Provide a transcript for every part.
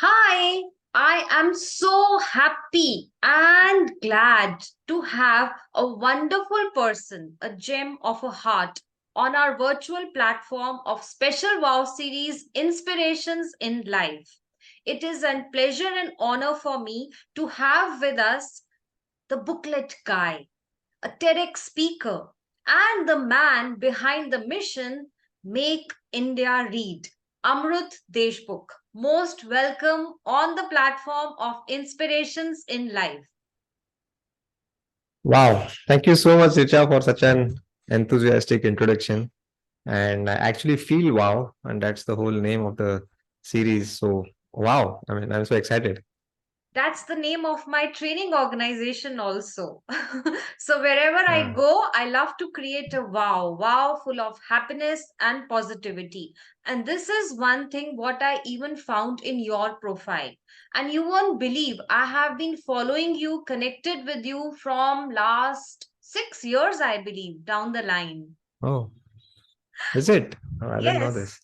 Hi, I am so happy and glad to have a wonderful person, a gem of a heart, on our virtual platform of Special Wow series Inspirations in Life. It is a pleasure and honor for me to have with us the Booklet Guy, a TEDx speaker, and the man behind the mission Make India Read, Amrut Deshmukh. Most welcome on the platform of Inspirations in Life. Wow. Thank you so much, Richa, for such an enthusiastic introduction. And I actually feel wow. And that's the whole name of the series. So, wow. I mean, I'm so excited. That's the name of my training organization also. So wherever I Yeah. go, I love to create a wow full of happiness and positivity. And this is one thing what I even found in your profile. And you won't believe I have been following you, connected with you from last 6 years, I believe, down the line. Oh, is it? Oh, I didn't know Yes. this.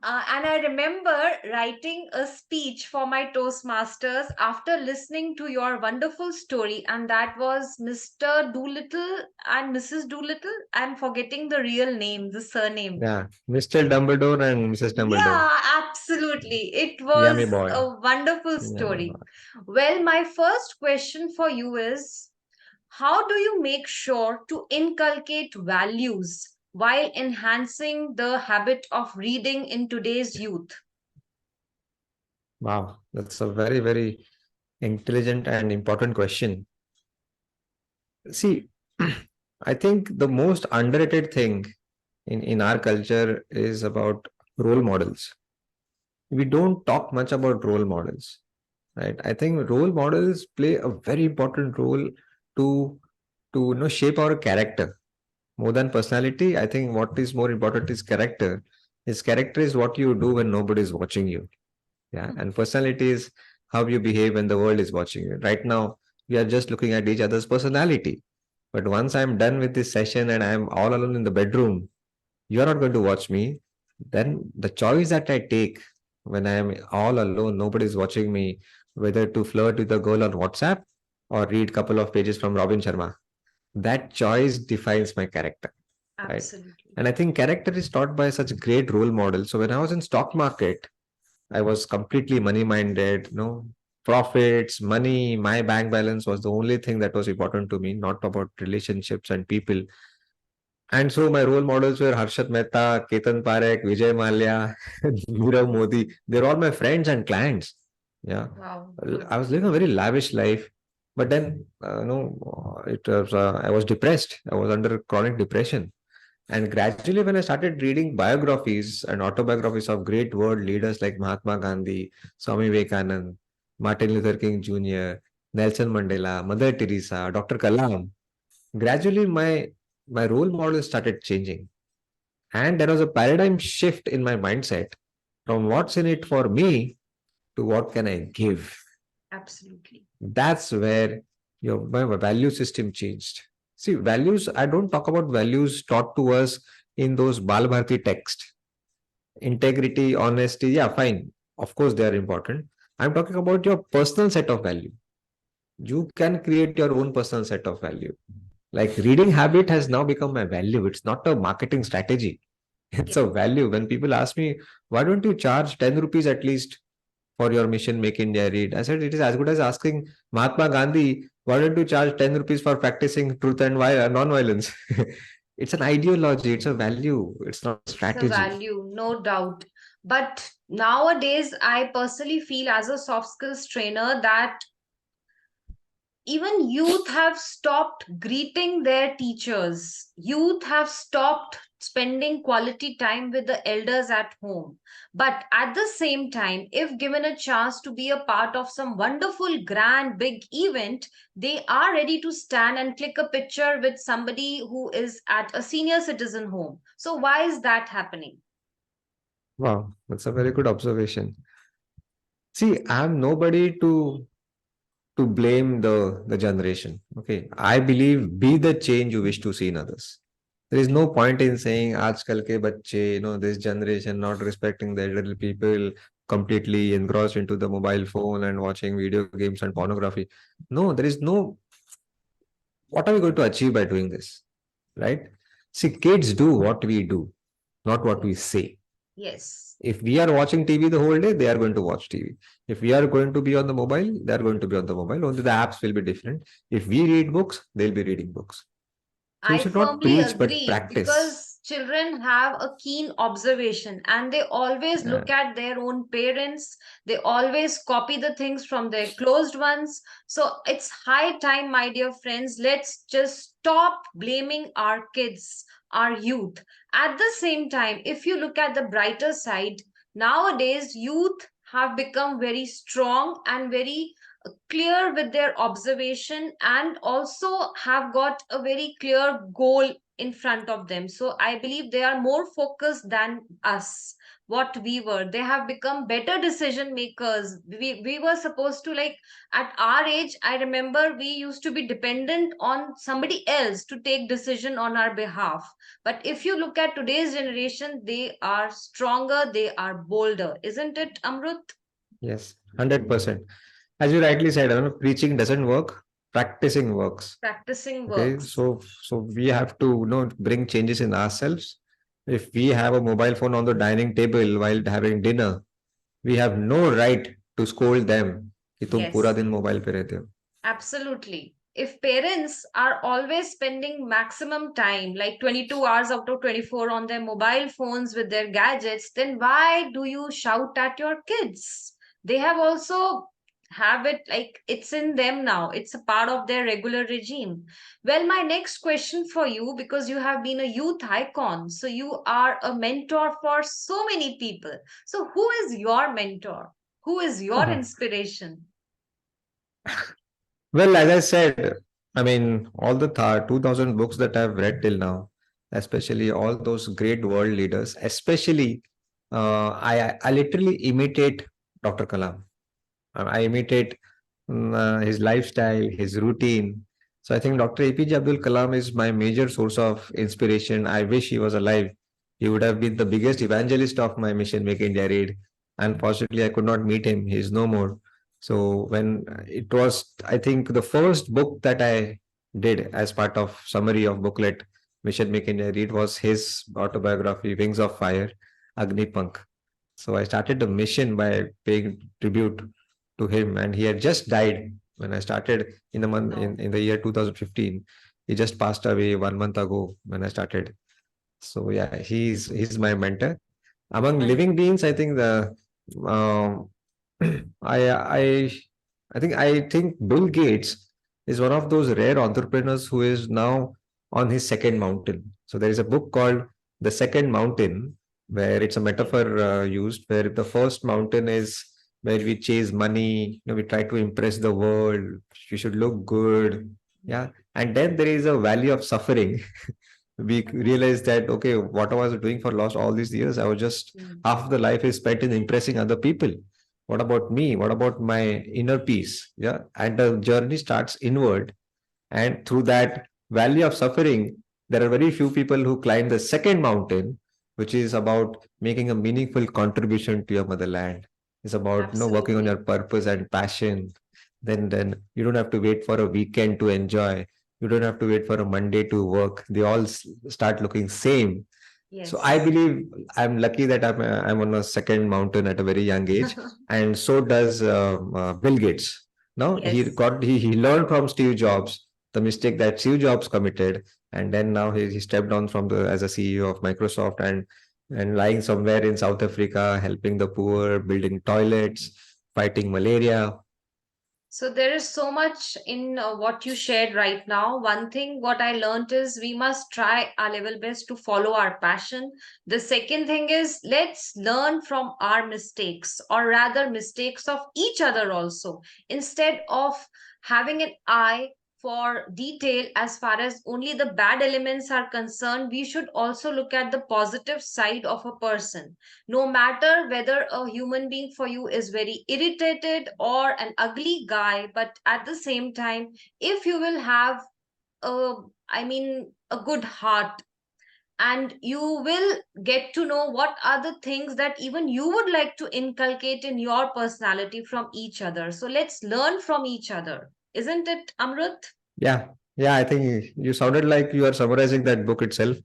And I remember writing a speech for my Toastmasters after listening to your wonderful story, and that was Mr. Doolittle and Mrs. Doolittle. I'm forgetting the real name, the surname. Yeah. Mr. Dumbledore and Mrs. Dumbledore. Yeah, absolutely. It Yummy was boy. a wonderful Yummy story. boy. Well, my first question for you is, how do you make sure to inculcate values while enhancing the habit of reading in today's youth? Wow. That's a very, very intelligent and important question. See, I think the most underrated thing in our culture is about role models. We don't talk much about role models, right? I think role models play a very important role to shape our character more than personality. I think what is more important is character. Is character is what you do when nobody is watching you. Yeah, and personality is how you behave when the world is watching you. Right now, we are just looking at each other's personality. But once I'm done with this session and I'm all alone in the bedroom, you're not going to watch me. Then the choice that I take when I'm all alone, nobody's watching me, whether to flirt with a girl on WhatsApp or read a couple of pages from Robin Sharma, that choice defines my character, right? Absolutely. And I think character is taught by such great role models. So when I was in stock market, I was completely money minded, profits, money, my bank balance was the only thing that was important to me, not about relationships and people. And so my role models were Harshad Mehta, Ketan Parekh, Vijay Mallya, Nirav Modi. They're all my friends and clients. Yeah. Wow. I was living a very lavish life, but then, I was depressed. I was under chronic depression. And gradually, when I started reading biographies and autobiographies of great world leaders like Mahatma Gandhi, Swami Vivekanand, Martin Luther King Jr., Nelson Mandela, Mother Teresa, Dr. Kalam, gradually my role model started changing, and there was a paradigm shift in my mindset from what's in it for me to what can I give. Absolutely. That's where your my value system changed. See, values, I don't talk about values taught to us in those Bal Bharti text. Integrity, honesty, yeah, fine, of course they are important. I'm talking about your personal set of value. You can create your own personal set of value. Like reading habit has now become my value. It's not a marketing strategy. It's Yeah. a value. When people ask me, why don't you charge 10 rupees at least for your mission, Make India Read? I said, it is as good as asking Mahatma Gandhi, why don't you charge 10 rupees for practicing truth and non-violence? It's an ideology. It's a value. It's not a It's a strategy. value, no doubt. But nowadays, I personally feel as a soft skills trainer that even youth have stopped greeting their teachers. Youth have stopped spending quality time with the elders at home. But at the same time, if given a chance to be a part of some wonderful, grand, big event, they are ready to stand and click a picture with somebody who is at a senior citizen home. So, why is that happening? Wow, that's a very good observation. See, I'm nobody to blame the generation. Okay, I believe be the change you wish to see in others. There is no point in saying aajkal ke bacche, this generation not respecting the elderly people, completely engrossed into the mobile phone and watching video games and pornography. No, there is no, what are we going to achieve by doing this? Right? See, kids do what we do, not what we Yes. say. Yes. If we are watching TV the whole day, they are going to watch TV. If we are going to be on the mobile, they are going to be on the mobile. Only the apps will be different. If we read books, they'll be reading books. So we I should not firmly preach, but agree practice. because children have a keen observation and they always Yeah. look at their own parents. They always copy the things from their closed ones. So it's high time, my dear friends, let's just stop blaming our kids, our youth. At the same time, if you look at the brighter side, nowadays youth have become very strong and very clear with their observation and also have got a very clear goal in front of them. So I believe they are more focused than us, what we were. They have become better decision makers. We were supposed to, like, at our age, I remember we used to be dependent on somebody else to take decision on our behalf. But if you look at today's generation, they are stronger, they are bolder, isn't it, Amrut? Yes, 100%. As you rightly said, preaching doesn't work, practicing works. Practicing Okay, works. so we have to bring changes in ourselves. If we have a mobile phone on the dining table while having dinner, we have no right to scold them कि तुम पूरा Yes. दिन mobile पे रहते हो. Absolutely. If parents are always spending maximum time, like 22 hours out of 24, on their mobile phones with their gadgets, then why do you shout at your kids? They have also have it, like it's in them now. It's a part of their regular regime. Well, my next question for you, because you have been a youth icon, so you are a mentor for so many people. So who is your mentor? Who is your inspiration? Well, as I said, I mean, all the 2000 books that I've read till now, especially all those great world leaders, especially I literally imitate Dr. Kalam. I imitate his lifestyle, his routine. So I think Dr. APJ Abdul Kalam is my major source of inspiration. I wish he was alive. He would have been the biggest evangelist of my mission, Make India Read. Unfortunately, I could not meet him. He is no more. So when it was, I think the first book that I did as part of summary of booklet Mission Make India Read was his autobiography, Wings of Fire, Agnipank. So I started the mission by paying tribute to him, and he had just died when I started in the month No. in the year 2015. He just passed away 1 month ago when I started. So yeah, he's my mentor. Among living Wonderful. beings, I think the um, I I think Bill Gates is one of those rare entrepreneurs who is now on his second mountain. So there is a book called The Second Mountain, where it's a Okay. metaphor used, where the first mountain is where we chase money, we try to impress the world, we should look good, yeah. And then there is a valley of suffering. We realized that okay, what I was doing for last all these years, I was just Mm. half of the life is spent in impressing other people. What about me? What about my inner peace? Yeah, and the journey starts inward, and through that valley of suffering, there are very few people who climb the second mountain, which is about making a meaningful contribution to your motherland. It's about working on your Absolutely. purpose and passion. Then you don't have to wait for a weekend to enjoy. You don't have to wait for a Monday to work. They all start looking same. So I Yes. believe I'm lucky that I'm on a second mountain at a very young age, and so does Bill Gates. Now Yes. he learned from Steve Jobs the mistake that Steve Jobs committed, and then now he stepped down from the as a CEO of Microsoft and lying somewhere in South Africa, helping the poor, building toilets, fighting malaria. So there is so much in what you shared right now. One thing what I learned is we must try our level best to follow our passion. The second thing is let's learn from our mistakes, or rather mistakes of each other also, instead of having an eye for detail as far as only the bad elements are concerned. We should also look at the positive side of a person, no matter whether a human being for you is very irritated or an ugly guy. But at the same time, if you will have a, I mean, a good heart, and you will get to know what are the things that even you would like to inculcate in your personality from each other. So let's learn from each other, isn't it, Amrut? Yeah, yeah. I think you sounded like you are summarizing that book itself.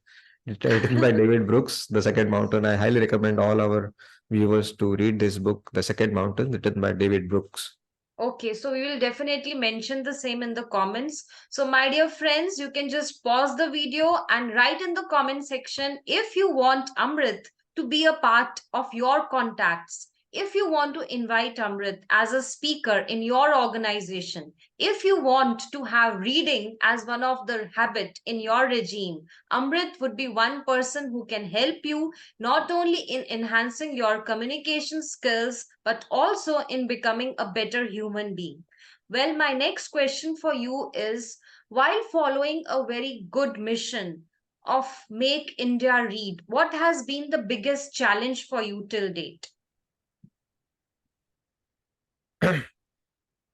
Written by David Brooks, The Second Mountain. I highly recommend all our viewers to read this book, The Second Mountain, written by David Brooks. Okay, so we will definitely mention the same in the comments. So, my dear friends, you can just pause the video and write in the comment section if you want Amrit to be a part of your contacts. If you want to invite Amrit as a speaker in your organization, if you want to have reading as one of the habit in your regime, Amrit would be one person who can help you not only in enhancing your communication skills, but also in becoming a better human being. Well, my next question for you is, while following a very good mission of Make India Read, what has been the biggest challenge for you till date?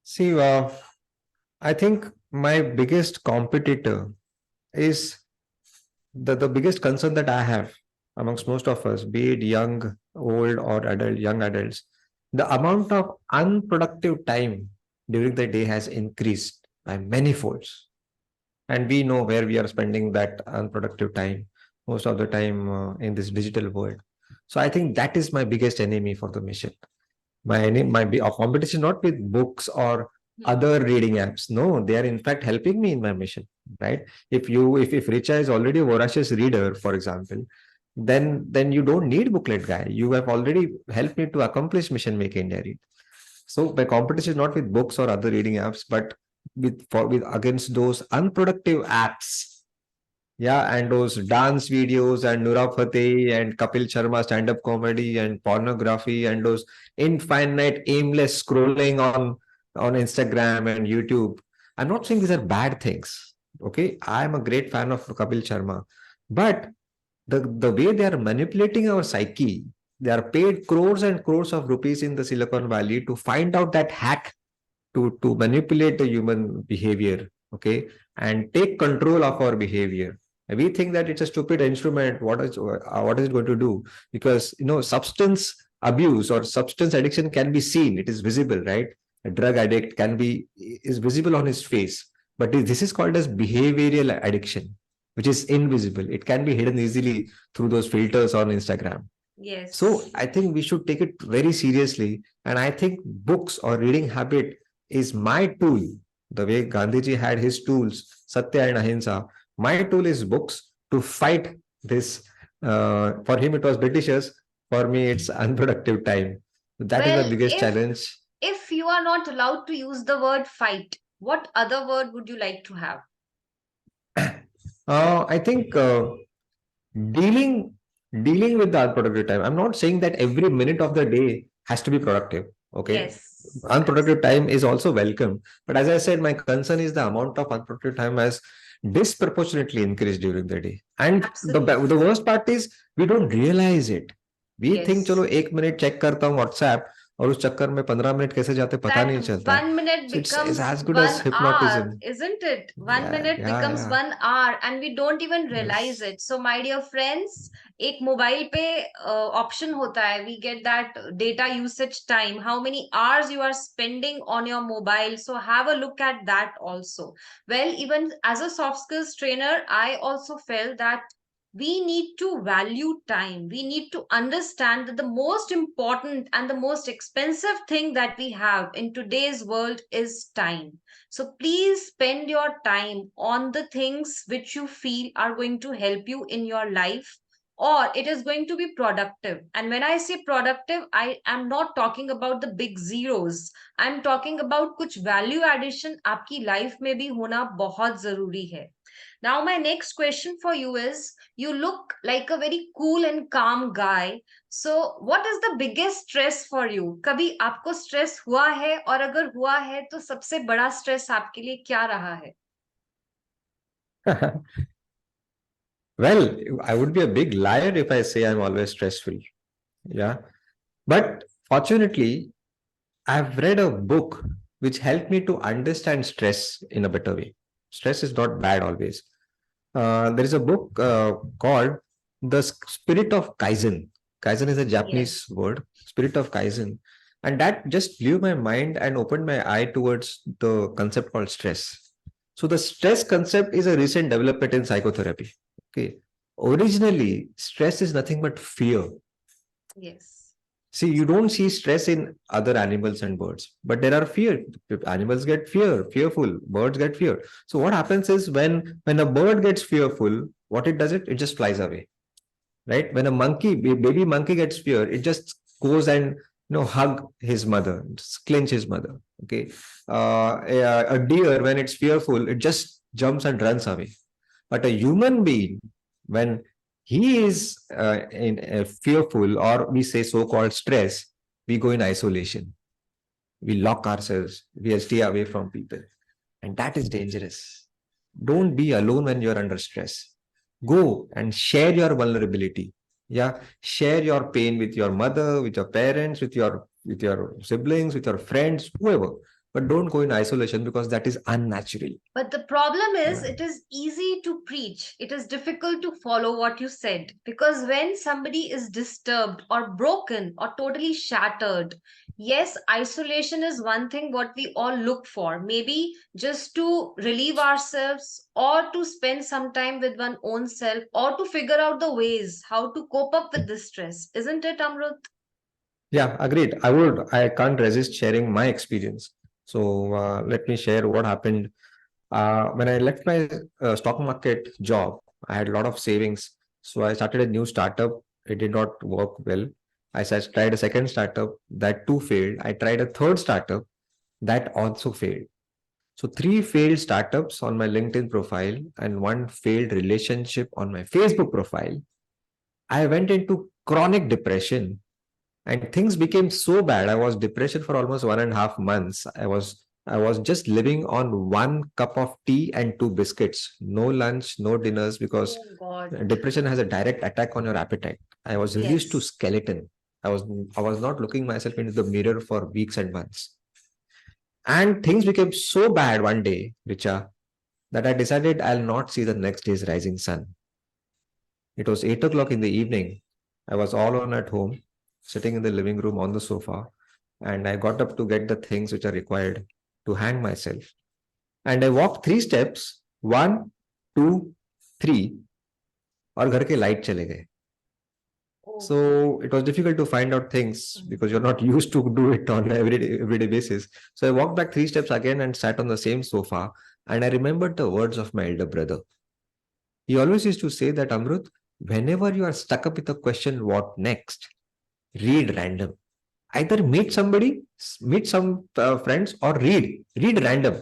See, I think my biggest competitor is the biggest concern that I have amongst most of us, be it young, old, or adult, young adults. The amount of unproductive time during the day has increased by many folds. And we know where we are spending that unproductive time most of the time in this digital world. So I think that is my biggest enemy for the mission. My competition not with books or Hmm. other reading apps. No, they are in fact helping me in my mission, right? If Richa is already a voracious reader, for example, then you don't need Booklet Guy. You have already helped me to accomplish mission Make India Read. So my competition is not with books or other reading apps, but with against those unproductive apps. Yeah, and those dance videos and Nura Fateh and Kapil Sharma stand-up comedy and pornography and those infinite aimless scrolling on Instagram and YouTube. I'm not saying these are bad things. Okay, I'm a great fan of Kapil Sharma, but the way they are manipulating our psyche, they are paid crores and crores of rupees in the Silicon Valley to find out that hack to manipulate the human behavior, okay, and take control of our behavior. And we think that it's a stupid instrument. What is it going to do? Because substance abuse or substance addiction can be seen. It is visible, right? A drug addict can be is visible on his face, but this is called as behavioral addiction, which is invisible. It can be hidden easily through those filters on Instagram. So Yes. I think we should take it very seriously. And I think books or reading habit is my tool. The way Gandhiji had his tools, Satya and Ahimsa, my tool is books to fight this. For him, it was Britishers. For me, it's unproductive time. That is my Well, biggest if challenge. if you are not allowed to use the word fight, what other word would you like to have? I think dealing dealing with the unproductive time. I'm not saying that every minute of the day has to be productive. Okay, Yes, unproductive time is also welcome, but as I said, my concern is the amount of unproductive time has disproportionately increased during the day. And the absolutely. worst part is we don't realize it. We think चलो Yes. 1 minute check करता हूँ WhatsApp और उस चक्कर में 15 minute कैसे जाते पता That नहीं चलता है. 1 minute So it's becomes as good as 1 hour, hypnotism. isn't it? One Yeah, minute yeah, becomes yeah. 1 hour, and we don't even realize Yes. it. So, my dear friends, एक mobile पे option होता है, we get that data usage time, how many hours you are spending on your mobile. So, have a look at that also. Well, even as a soft skills trainer, I also felt that we need to value time. We need to understand that the most important and the most expensive thing that we have in today's world is time. So please spend your time on the things which you feel are going to help you in your life, or it is going to be productive. And when I say productive, I am not talking about the big zeros. I'm talking about कुछ value addition आपकी life में भी होना बहुत जरूरी है. Now, my next question for you is, you look like a very cool and calm guy. So, what is the biggest stress for you? कभी आपको stress हुआ है, और अगर हुआ है तो सबसे बड़ा stress आपके लिए क्या रहा है? Well, I would be a big liar if I say I'm always stressful. Yeah. But fortunately, I've read a book which helped me to understand stress in a better way. Stress is not bad always. There is a book called the spirit of Kaizen. Kaizen is a Japanese Yes. word, spirit of Kaizen. And that just blew my mind and opened my eye towards the concept called stress. So the stress concept is a recent development in psychotherapy. Okay. Originally, stress is nothing but fear. Yes. See, you don't see stress in other animals and birds, but there are fear. Animals get fearful. Birds get fear. So what happens is when a bird gets fearful, what it does it just flies away, right? When a baby monkey gets fear, it just goes and hug his mother, just clench his mother. Okay, a deer when it's fearful, it just jumps and runs away. But a human being, when he is fearful, or we say so-called stress, we go in isolation. We lock ourselves. We stay away from people, and that is dangerous. Don't be alone when you're under stress. Go and share your vulnerability. Yeah, share your pain with your mother, with your parents, with your siblings, with your friends, whoever. But don't go in isolation, because that is unnatural. But the problem is, Yeah. it is easy to preach. It is difficult to follow what you said. Because when somebody is disturbed or broken or totally shattered, yes, isolation is one thing what we all look for. Maybe just to relieve ourselves or to spend some time with one own self or to figure out the ways how to cope up with this stress. Isn't it, Amrut? Yeah, agreed. I can't resist sharing my experience. So let me share what happened. When I left my stock market job, I had a lot of savings. So I started a new startup. It did not work well. Tried a second startup, that too failed. I tried a third startup, that also failed. So three failed startups on my LinkedIn profile and one failed relationship on my Facebook profile. I went into chronic depression, and things became so bad. I was depression for almost 1.5 months. I was just living on one cup of tea and two biscuits, no lunch, no dinners, because Oh God. depression has a direct attack on your appetite. I was reduced to Yes. skeleton. I was not looking myself into the mirror for weeks and months. And things became so bad one day, Richa, that I decided I'll not see the next day's rising sun. It was 8 o'clock in the evening. I was all alone at home, sitting in the living room on the sofa, and I got up to get the things which are required to hang myself. And I walked 3 steps, one, two, three, और घर के light चले गए. Oh. So it was difficult to find out things because you're not used to do it on an everyday basis. So I walked back 3 steps again and sat on the same sofa, and I remembered the words of my elder brother. He always used to say that, Amrut, whenever you are stuck up with a question, what next? Read random. Either meet somebody, meet some friends, or read random.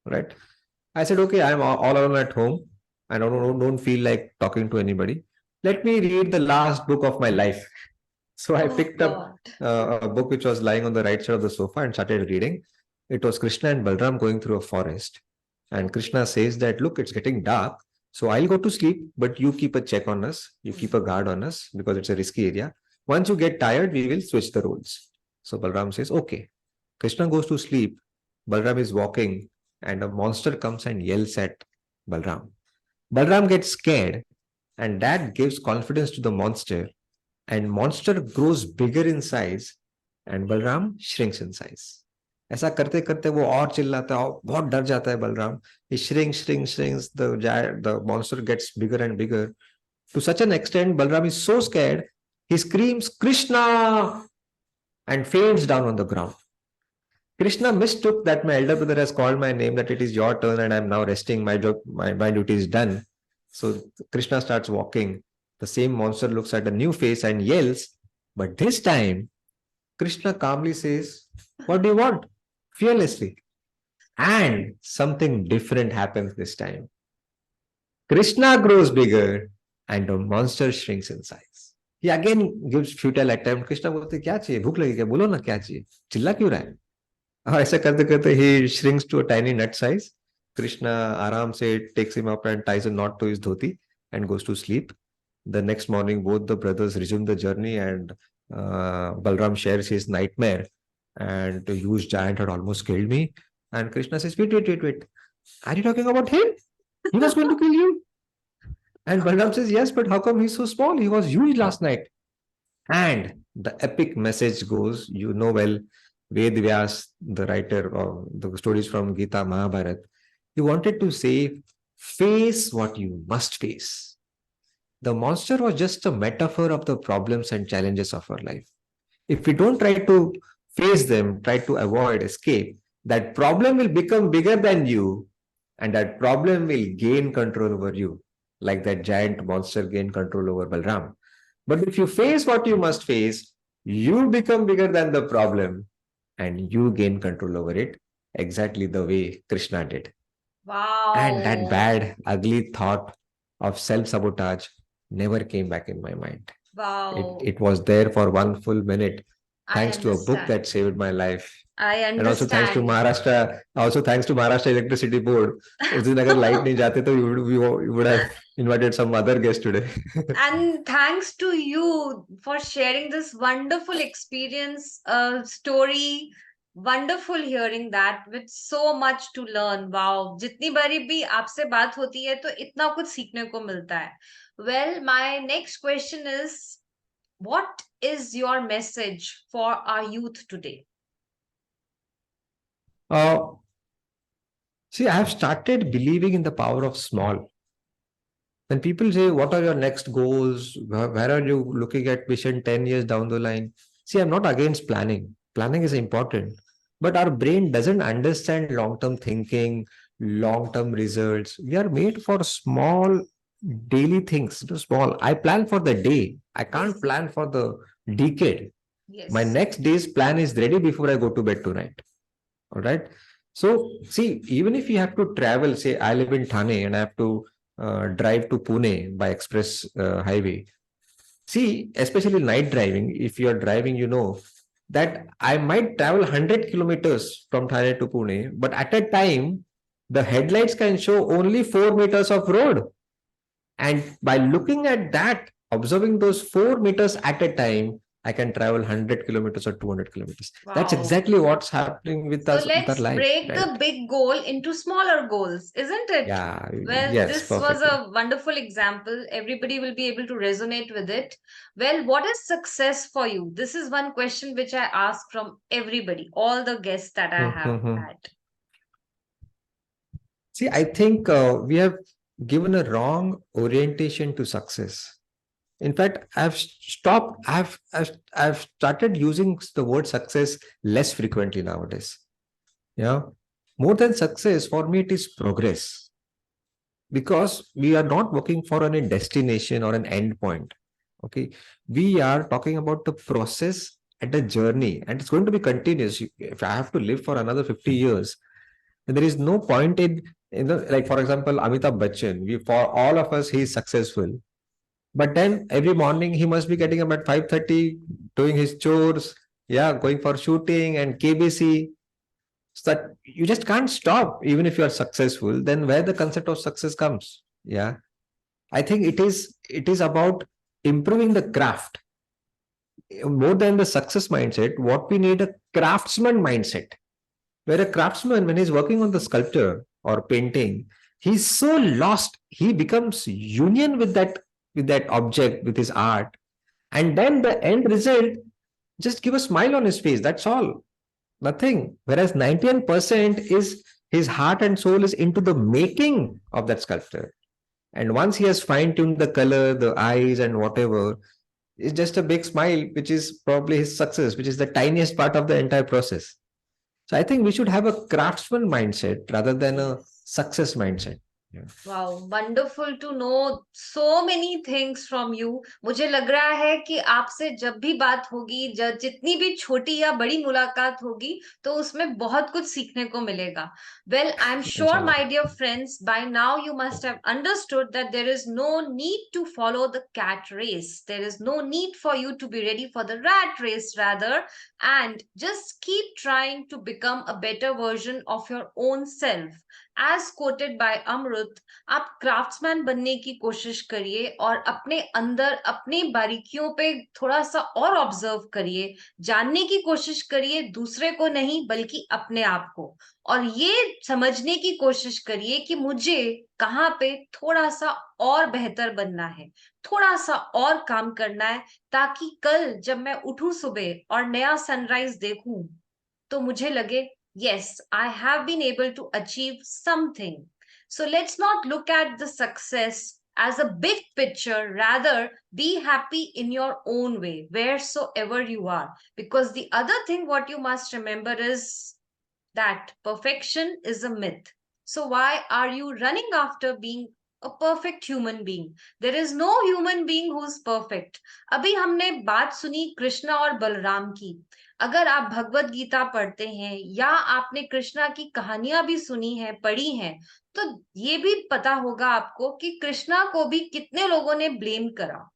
Right? I said, okay, I'm all alone at home. I don't feel like talking to anybody. Let me read the last book of my life. So I Oh picked up God. a book which was lying on the right side of the sofa and started reading. It was Krishna and Balram going through a forest. And Okay. Krishna says that, look, it's getting dark. So I'll go to sleep, but you keep a check on us. You keep a guard on us because it's a risky area. Once you get tired, we will switch the roles. So Balram says, okay. Krishna goes to sleep. Balram is walking, and a monster comes and yells at Balram. Balram gets scared, and that gives confidence to the monster, and monster grows bigger in size and Balram shrinks in size. ऐसा करते करते वो और चिल्लाता है और बहुत डर जाता है Balram. He shrinks, the monster gets bigger and bigger. To such an extent, Balram is so scared, he screams Krishna and faints down on the ground. Krishna mistook that my elder brother has called my name, that it is your turn and I'm now resting. My job, my duty is done. So Krishna starts walking. The same monster looks at a new face and yells. But this time, Krishna calmly says, what do you want? Fearlessly. And something different happens this time. Krishna grows bigger and the monster shrinks in size. He again gives futile attempt. Krishna बोलते क्या चाहिए भूख लगी क्या बोलो ना क्या चाहिए चिल्ला क्यों रहा है हाँ ऐसा करते करते he shrinks to a tiny nut size. Krishna आराम से takes him up and ties a knot to his dhoti and goes to sleep. The next morning, both the brothers resume the journey, and Balram shares his nightmare. And the huge giant had almost killed me. And Krishna says, wait. Are you talking about him? He was going to kill you. And Balram says, yes, but how come he's so small? He was huge last night. And the epic message goes, you know well, Ved Vyas, the writer of the stories from Gita Mahabharat, he wanted to say, face what you must face. The monster was just a metaphor of the problems and challenges of our life. If we don't try to face them, try to avoid, escape, that problem will become bigger than you, and that problem will gain control over you, like that giant monster gained control over Balram. But if you face what you must face, you become bigger than the problem and you gain control over it, exactly the way Krishna did. And that Wow. bad, ugly thought of self sabotage never came back in my mind. It, Wow. it was there for one full minute, I thanks to a book understand. that saved my life. I And also thanks to understand. Maharashtra, also thanks to Maharashtra Electricity Board. उस दिन अगर light नहीं जाते तो you would have invited some other guest today. And thanks to you for sharing this wonderful experience, story. Wonderful hearing that with so much to learn. Wow. जितनी बारी भी आपसे बात होती है तो इतना कुछ सीखने को मिलता है. Well, my next question is, what is your message for our youth today? Uh, See, I have started believing in the power of small. When people say, what are your next goals? Where are you looking at vision 10 years down the line? See, I'm not against planning. Planning is important. But our brain doesn't understand long term thinking, long term results. We are made for small daily things, small. I plan for the day. I can't Yes. plan for the decade. My Yes. next day's plan is ready before I go to bed tonight. All right. So, see, even if you have to travel, say, I live in Thane and I have to drive to Pune by express highway. See, especially night driving, if you are driving, you know that I might travel 100 kilometers from Thane to Pune, but at a time, the headlights can show only 4 meters of road. And by looking at that, observing those 4 meters at a time, I can travel 100 kilometers or 200 kilometers. That's Wow. exactly what's happening with So us, with our let's life, break right? the big goal into smaller goals, isn't it? Yeah, Well, yes, this was perfectly. a wonderful example. Everybody will be able to resonate with it. Well, what is success for you? This is one question which I ask from everybody, all the guests that I have Mhm. had. See, I think we have given a wrong orientation to success. In fact, I've started using the word success less frequently nowadays. Yeah. More than success, for me, it is progress. Because we are not working for any destination or an end point. Okay. We are talking about the process and the journey, and it's going to be continuous. If I have to live for another 50 years, then there is no point in the, like, for example, Amitabh Bachchan, for all of us, he is successful. But then every morning he must be getting up at 5:30, doing his chores, yeah, going for shooting and KBC. So that you just can't stop, even if you are successful. Then where the concept of success comes? Yeah. I think it is about improving the craft more than the success mindset. What we need a craftsman mindset, where a craftsman, when he's working on the sculpture or painting, he's so lost, he becomes union with that object, with his art, and then the end result just give a smile on his face. That's all, nothing. Whereas 91% is his heart and soul is into the making of that sculpture. And once he has fine tuned the color, the eyes, and whatever, it's just a big smile, which is probably his success, which is the tiniest part of the entire process. So I think we should have a craftsman mindset rather than a Yes. success mindset. Yeah. Wow, wonderful to know so many things from you. मुझे लग रहा है कि आपसे जब भी बात होगी, जितनी भी छोटी या बड़ी मुलाकात होगी, तो उसमें बहुत कुछ सीखने को मिलेगा. Well, I'm sure, Inshallah. my dear friends, by now you must have understood that there is no need to follow the cat race. There is no need for you to be ready for the rat race, rather, and just keep trying to become a better version of your own self. As quoted by Amrit, आप craftsman बनने की कोशिश करिए और अपने अंदर अपनी बारीकियों पे थोड़ा सा और ऑब्जर्व करिए, जानने की कोशिश करिए, दूसरे को नहीं बल्कि अपने आप को। और ये समझने की कोशिश करिए कि मुझे कहाँ पे थोड़ा सा और बेहतर बनना है, थोड़ा सा और काम करना है, ताकि कल जब मैं उठूं सुबह और नया सनराइज देखूं तो मुझे लगे, yes, I have been able to achieve something. So let's not look at the success as a big picture, rather be happy in your own way wheresoever you are, because the other thing what you must remember is that perfection is a myth. So why are you running after being a perfect human being? There is no human being who is perfect. अभी हमने बात सुनी कृष्णा और बलराम की। अगर आप भगवत गीता पढ़ते हैं या आपने कृष्णा की कहानियां भी सुनी है, पढ़ी हैं, तो ये भी पता होगा आपको कि कृष्णा को भी कितने लोगों ने ब्लेम करा।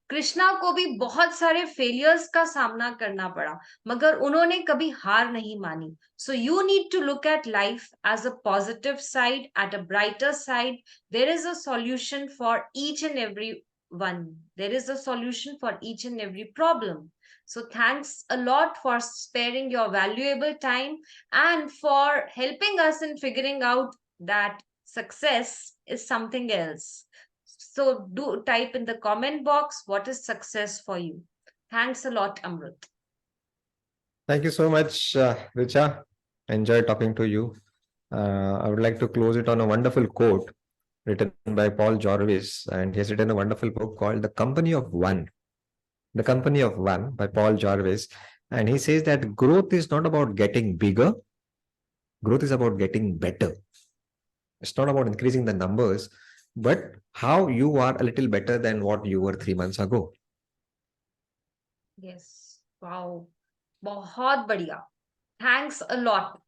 कृष्णा को भी बहुत सारे फेलियर्स का सामना करना पड़ा, मगर उन्होंने कभी हार नहीं मानी। So you need to look at life as a positive side, at a brighter side. There is a solution for each and every one, there is a solution for each and every problem. So thanks a lot for sparing your valuable time and for helping us in figuring out that success is something else. So do type in the comment box what is success for you. Thanks a lot, Amrut. Thank you so much, Richa. Enjoy talking to you. I would like to close it on a wonderful quote written by Paul Jarvis, and he has written a wonderful book called The Company of One. The Company of One by Paul Jarvis. And he says that growth is not about getting bigger, growth is about getting better. It's not about increasing the numbers, but how you are a little better than what you were 3 months ago. Yes. Wow. बहुत बढ़िया. Thanks a lot.